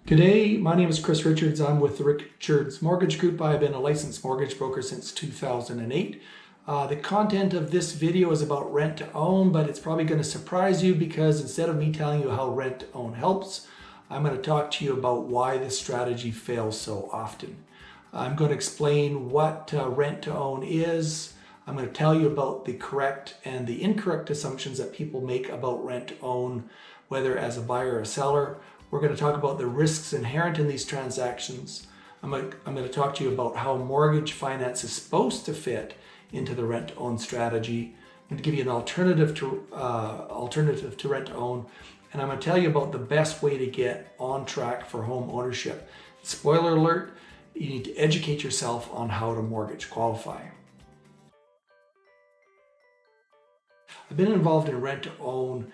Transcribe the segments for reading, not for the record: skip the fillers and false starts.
G'day, my name is Chris Richards. I'm with the Richards Mortgage Group. I've been a licensed mortgage broker since 2008. The content of this video is about rent to own, but it's probably going to surprise you because instead of me telling you how rent to own helps, I'm going to talk to you about why this strategy fails so often. I'm going to explain what rent to own is. I'm going to tell you about the correct and the incorrect assumptions that people make about rent to own, whether as a buyer or a seller. We're going to talk about the risks inherent in these transactions. I'm going to talk to you about how mortgage finance is supposed to fit into the rent-to-own strategy. I'm going to give you an alternative to rent-to-own, and I'm going to tell you about the best way to get on track for home ownership. Spoiler alert, you need to educate yourself on how to mortgage qualify. I've been involved in rent-to-own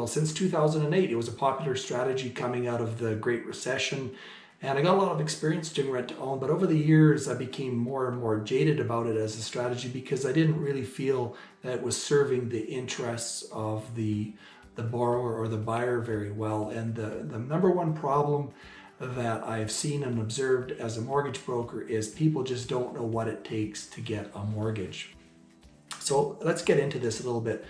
since 2008. It was a popular strategy coming out of the Great Recession, and I got a lot of experience doing rent-to-own, but over the years I became more and more jaded about it as a strategy because I didn't really feel that it was serving the interests of the borrower or the buyer very well. And the number one problem that I've seen and observed as a mortgage broker is people just don't know what it takes to get a mortgage. So let's get into this a little bit.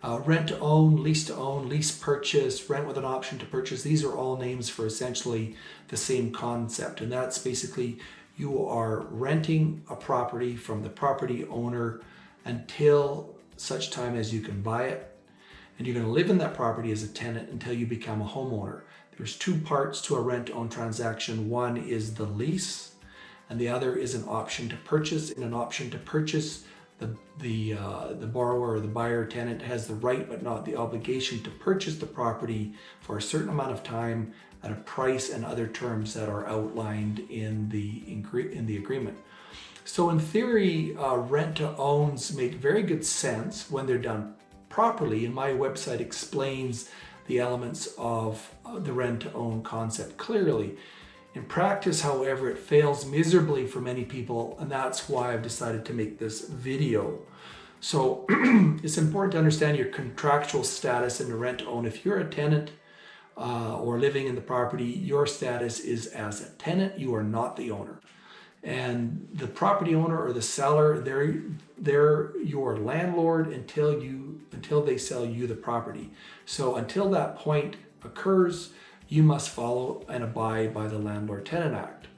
Rent to own, lease purchase, rent with an option to purchase. These are all names for essentially the same concept. And that's basically you are renting a property from the property owner until such time as you can buy it. And you're going to live in that property as a tenant until you become a homeowner. There's two parts to a rent to own transaction. One is the lease and the other is an option to purchase. In an option to purchase, the borrower or the buyer tenant has the right but not the obligation to purchase the property for a certain amount of time at a price and other terms that are outlined in the agreement. So in theory, rent to owns make very good sense when they're done properly, and my website explains the elements of the rent to own concept clearly. In practice, however, it fails miserably for many people, and that's why I've decided to make this video. So it's important to understand your contractual status in the rent to own. If you're a tenant or living in the property, your status is as a tenant. You are not the owner. And the property owner or the seller, they're your landlord until they sell you the property. So until that point occurs, you must follow and abide by the Landlord-Tenant Act.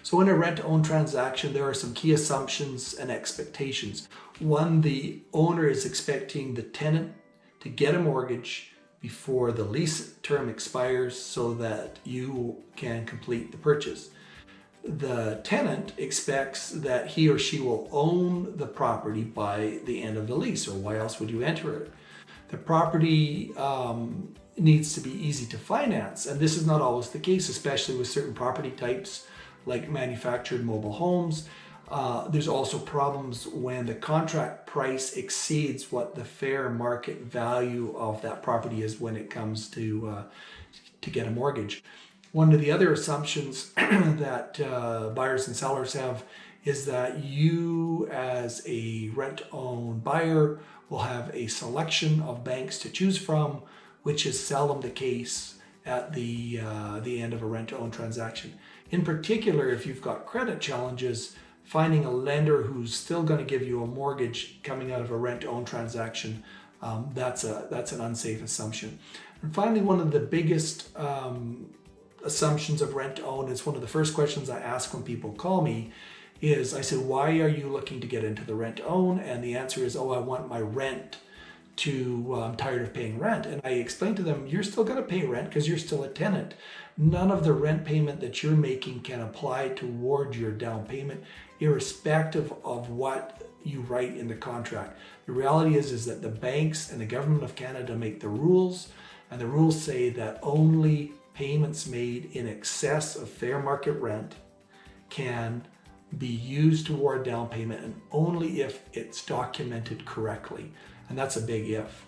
So in a rent-to-own transaction, there are some key assumptions and expectations. One, the owner is expecting the tenant to get a mortgage before the lease term expires so that you can complete the purchase. The tenant expects that he or she will own the property by the end of the lease, or why else would you enter it? The property needs to be easy to finance, and this is not always the case, especially with certain property types like manufactured mobile homes. There's also problems when the contract price exceeds what the fair market value of that property is when it comes to get a mortgage. One of the other assumptions that buyers and sellers have is that you as a rent-to-own buyer will have a selection of banks to choose from, which is seldom the case at the end of a rent-to-own transaction. In particular, if you've got credit challenges, finding a lender who's still going to give you a mortgage coming out of a rent-to-own transaction, that's an unsafe assumption. And finally, one of the biggest assumptions of rent-to-own is one of the first questions I ask when people call me is, I said, why are you looking to get into the rent-to-own? And the answer is, oh, I want my rent I'm tired of paying rent. And I explained to them, you're still going to pay rent because you're still a tenant. None of the rent payment that you're making can apply toward your down payment, irrespective of what you write in the contract. The reality is that the banks and the government of Canada make the rules, and the rules say that only payments made in excess of fair market rent can be used toward down payment, and only if it's documented correctly. And that's a big if.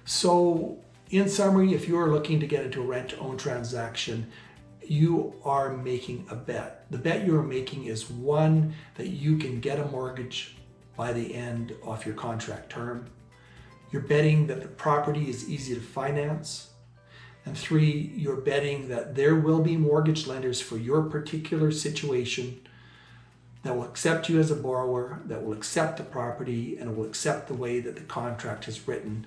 So in summary, if you're looking to get into a rent-to-own transaction, you are making a bet. The bet you are making is one, that you can get a mortgage by the end of your contract term. You're betting that the property is easy to finance, And 3, you're betting that there will be mortgage lenders for your particular situation that will accept you as a borrower, that will accept the property, and will accept the way that the contract is written.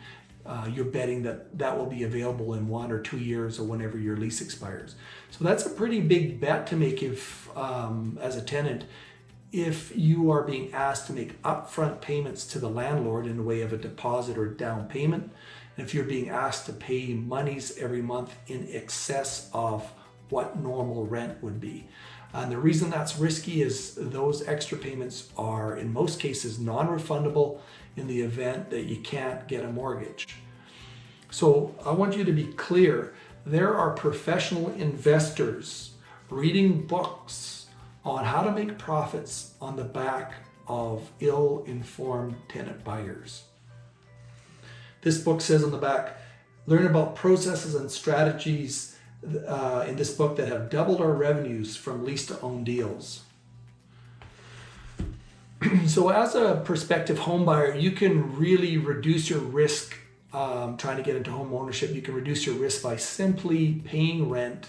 You're betting that that will be available in 1 or 2 years or whenever your lease expires. So that's a pretty big bet to make if, as a tenant, if you are being asked to make upfront payments to the landlord in the way of a deposit or down payment, and if you're being asked to pay monies every month in excess of what normal rent would be. And the reason that's risky is those extra payments are in most cases non-refundable in the event that you can't get a mortgage. So I want you to be clear, there are professional investors reading books on how to make profits on the back of ill-informed tenant buyers. This book says on the back, learn about processes and strategies in this book that have doubled our revenues from lease to own deals. So as a prospective home buyer, you can really reduce your risk trying to get into home ownership. You can reduce your risk by simply paying rent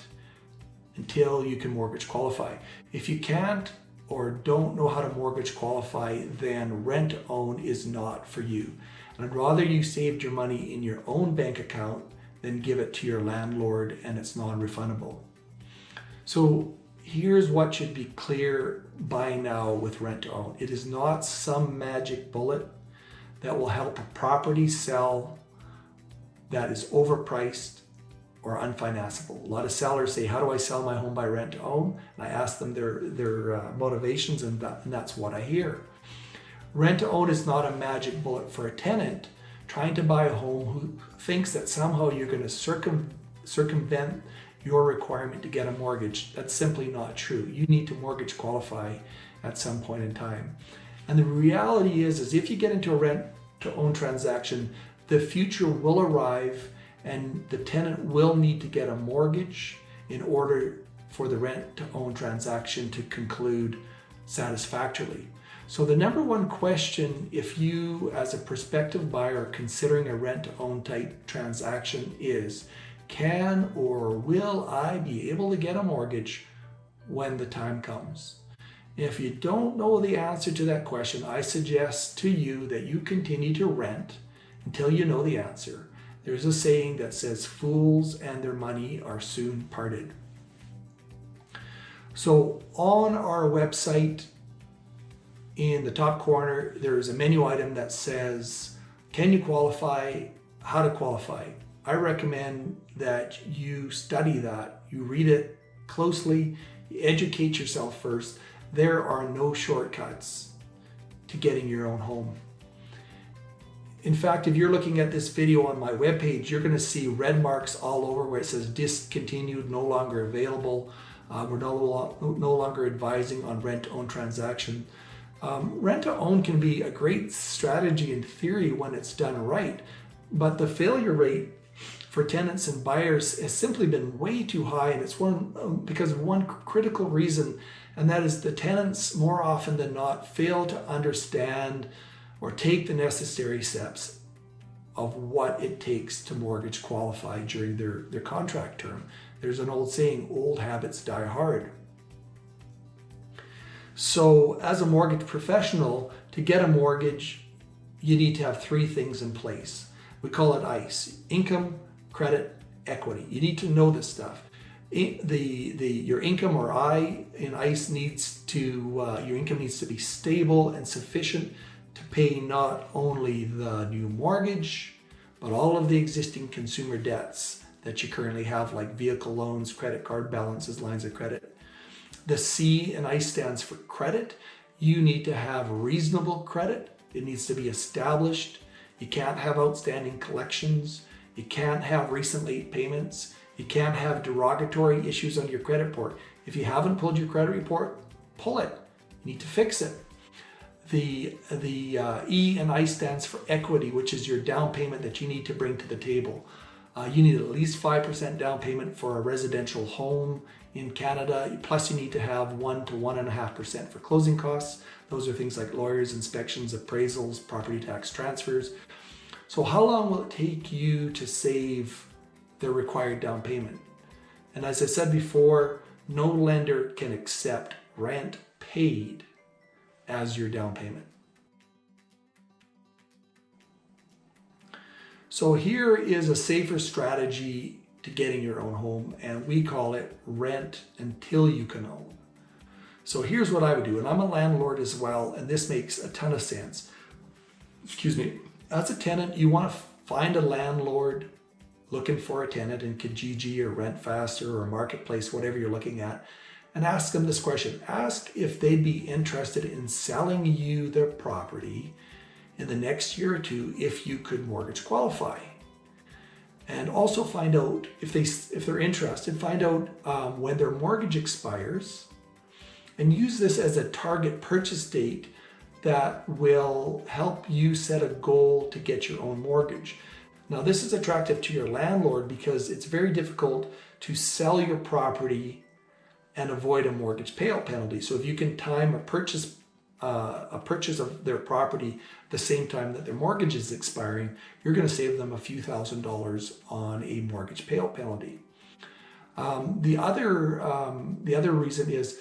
until you can mortgage qualify. If you can't or don't know how to mortgage qualify, then rent to own is not for you. And I'd rather you saved your money in your own bank account than give it to your landlord and it's non-refundable. So here's what should be clear by now with rent to own. It is not some magic bullet that will help a property sell that is overpriced or unfinanceable. A lot of sellers say, how do I sell my home by rent to own? And I ask them their motivations, and that's what I hear. Rent to own is not a magic bullet for a tenant trying to buy a home who thinks that somehow you're going to circumvent your requirement to get a mortgage. That's simply not true. You need to mortgage qualify at some point in time. And the reality is if you get into a rent to own transaction, the future will arrive and the tenant will need to get a mortgage in order for the rent to own transaction to conclude satisfactorily. So the number one question, if you as a prospective buyer are considering a rent to own type transaction, is can or will I be able to get a mortgage when the time comes? If you don't know the answer to that question, I suggest to you that you continue to rent until you know the answer. There's a saying that says fools and their money are soon parted. So on our website, in the top corner, there's a menu item that says, can you qualify, how to qualify? I recommend that you study that, you read it closely, you educate yourself first. There are no shortcuts to getting your own home. In fact, if you're looking at this video on my webpage, you're going to see red marks all over where it says discontinued, no longer available. We're no longer advising on rent-to-own transaction. Rent-to-own can be a great strategy in theory when it's done right, but the failure rate for tenants and buyers has simply been way too high, and it's because of one critical reason, and that is the tenants more often than not fail to understand or take the necessary steps of what it takes to mortgage qualify during their contract term. There's an old saying, old habits die hard. So as a mortgage professional, to get a mortgage, you need to have 3 things in place. We call it ICE, income, credit, equity. You need to know this stuff. Your income or in ICE needs to, your income needs to be stable and sufficient to pay not only the new mortgage, but all of the existing consumer debts that you currently have, like vehicle loans, credit card balances, lines of credit. The C in ICE stands for credit. You need to have reasonable credit. It needs to be established. You can't have outstanding collections. You can't have recent late payments. You can't have derogatory issues on your credit report. If you haven't pulled your credit report, pull it. You need to fix it. The E in ICE stands for equity, which is your down payment that you need to bring to the table. You need at least 5% down payment for a residential home in Canada, plus you need to have 1 to 1.5% for closing costs. Those are things like lawyers, inspections, appraisals, property tax transfers. So how long will it take you to save their required down payment. And as I said before, no lender can accept rent paid as your down payment. So here is a safer strategy to getting your own home, and we call it rent until you can own. So here's what I would do, and I'm a landlord as well, and this makes a ton of sense. Excuse me. As a tenant, you want to find a landlord looking for a tenant in Kijiji or Rent Faster or Marketplace, whatever you're looking at, and ask them this question. Ask if they'd be interested in selling you their property in the next year or two if you could mortgage qualify. And also find out, if they're interested, find out when their mortgage expires, and use this as a target purchase date that will help you set a goal to get your own mortgage. Now, this is attractive to your landlord because it's very difficult to sell your property and avoid a mortgage payout penalty. So if you can time a purchase of their property the same time that their mortgage is expiring, you're going to save them a few $1,000s on a mortgage payout penalty. The other reason is,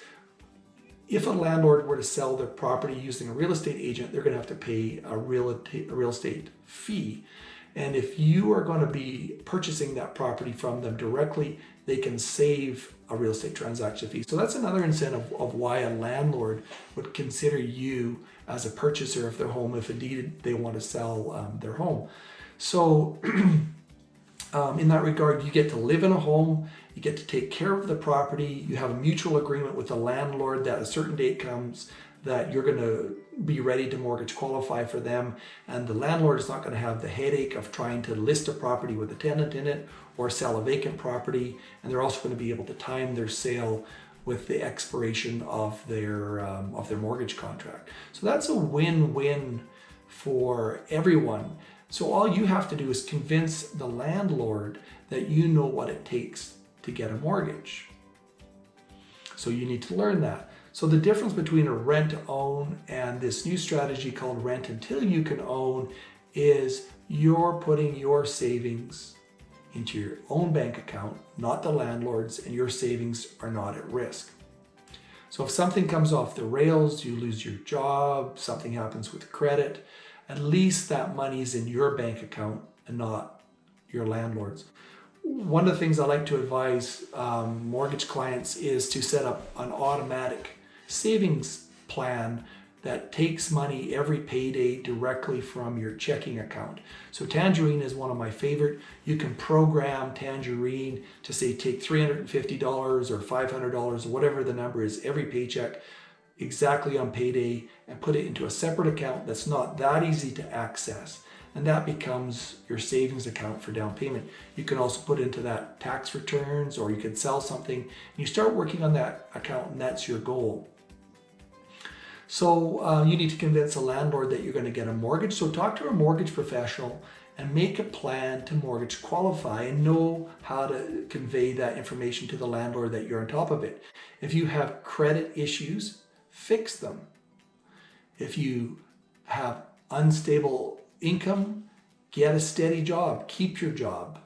if a landlord were to sell their property using a real estate agent, they're going to have to pay a real estate fee. And if you are going to be purchasing that property from them directly, they can save a real estate transaction fee. So that's another incentive of why a landlord would consider you as a purchaser of their home if indeed they want to sell their home. So in that regard, you get to live in a home, you get to take care of the property, you have a mutual agreement with the landlord that a certain date comes that you're going to be ready to mortgage qualify for them, and the landlord is not going to have the headache of trying to list a property with a tenant in it or sell a vacant property, and they're also going to be able to time their sale with the expiration of their mortgage contract. So that's a win-win for everyone. So all you have to do is convince the landlord that you know what it takes to get a mortgage. So you need to learn that. So the difference between a rent to own and this new strategy called rent until you can own is you're putting your savings into your own bank account, not the landlord's, and your savings are not at risk. So if something comes off the rails, you lose your job, something happens with credit, at least that money is in your bank account and not your landlord's. One of the things I like to advise mortgage clients is to set up an automatic savings plan that takes money every payday directly from your checking account. So Tangerine is one of my favorite. You can program Tangerine to say take $350 or $500 or whatever the number is every paycheck exactly on payday and put it into a separate account that's not that easy to access. And that becomes your savings account for down payment. You can also put into that tax returns, or you could sell something and you start working on that account, and that's your goal. So you need to convince a landlord that you're going to get a mortgage. So talk to a mortgage professional and make a plan to mortgage qualify, and know how to convey that information to the landlord that you're on top of it. If you have credit issues, fix them. If you have unstable income, get a steady job, keep your job.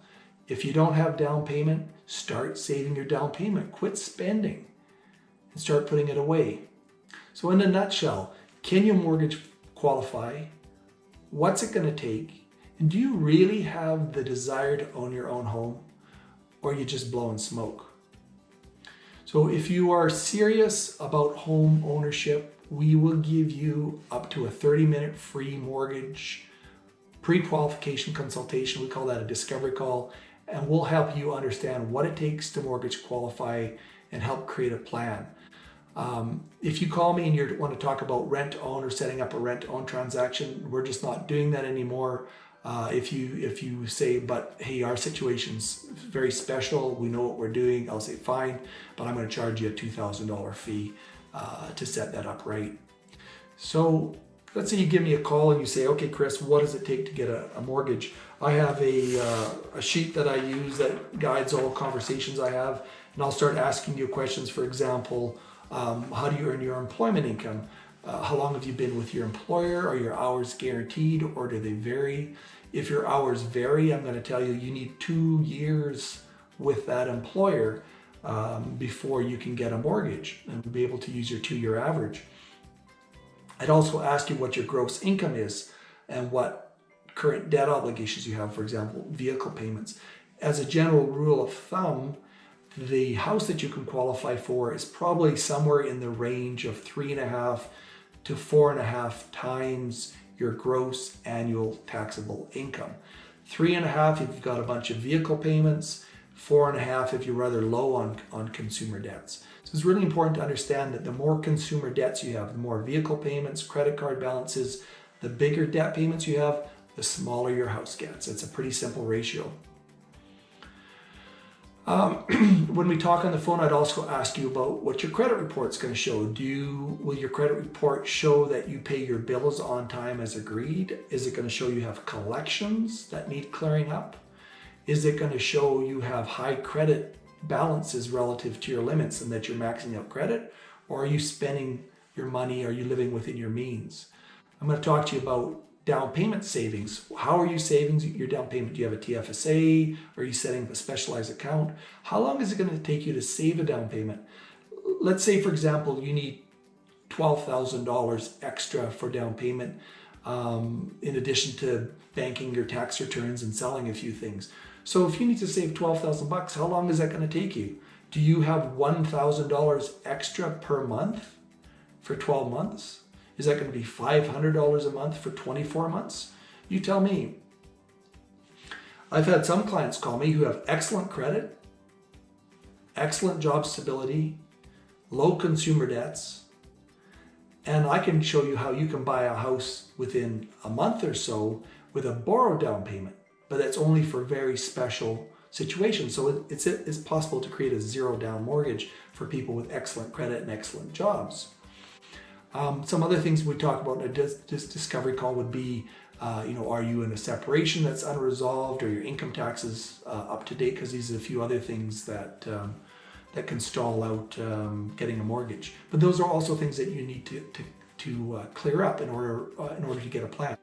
If you don't have down payment, start saving your down payment, quit spending and start putting it away. So in a nutshell, can you mortgage qualify? What's it going to take? And do you really have the desire to own your own home, or are you just blowing smoke? So if you are serious about home ownership, we will give you up to a 30-minute free mortgage pre-qualification consultation. We call that a discovery call, and we'll help you understand what it takes to mortgage qualify and help create a plan. If you call me and you want to talk about rent to own or setting up a rent to own transaction, we're just not doing that anymore. If you say, but hey, our situation's very special, we know what we're doing, I'll say fine, but I'm going to charge you a $2,000 fee to set that up right. So let's say you give me a call and you say, okay, Chris, what does it take to get a mortgage? I have a sheet that I use that guides all conversations I have, and I'll start asking you questions. For example, how do you earn your employment income? How long have you been with your employer? Are your hours guaranteed, or do they vary? If your hours vary, I'm going to tell you, you need 2 years with that employer before you can get a mortgage and be able to use your 2-year average. I'd also ask you what your gross income is and what current debt obligations you have, for example, vehicle payments. As a general rule of thumb, the house that you can qualify for is probably somewhere in the range of 3.5 to 4.5 times your gross annual taxable income. 3.5 if you've got a bunch of vehicle payments, 4.5 if you're rather low on consumer debts. So it's really important to understand that the more consumer debts you have, the more vehicle payments, credit card balances, the bigger debt payments you have, the smaller your house gets. It's a pretty simple ratio. When we talk on the phone, I'd also ask you about what your credit report's going to show. Will your credit report show that you pay your bills on time as agreed? Is it going to show you have collections that need clearing up? Is it going to show you have high credit balances relative to your limits and that you're maxing out credit? Or are you spending your money? Are you living within your means? I'm going to talk to you about down payment savings. How are you saving your down payment? Do you have a TFSA? Are you setting up a specialized account? How long is it going to take you to save a down payment? Let's say, for example, you need $12,000 extra for down payment in addition to banking your tax returns and selling a few things. So if you need to save $12,000, how long is that going to take you? Do you have $1,000 extra per month for 12 months? Is that going to be $500 a month for 24 months? You tell me. I've had some clients call me who have excellent credit, excellent job stability, low consumer debts, and I can show you how you can buy a house within a month or so with a borrowed down payment, but that's only for very special situations. So it's possible to create a zero down mortgage for people with excellent credit and excellent jobs. Some other things we talk about in a discovery call would be, are you in a separation that's unresolved, or your income taxes up to date? Because these are a few other things that can stall out getting a mortgage. But those are also things that you need to clear up in order to get a plan.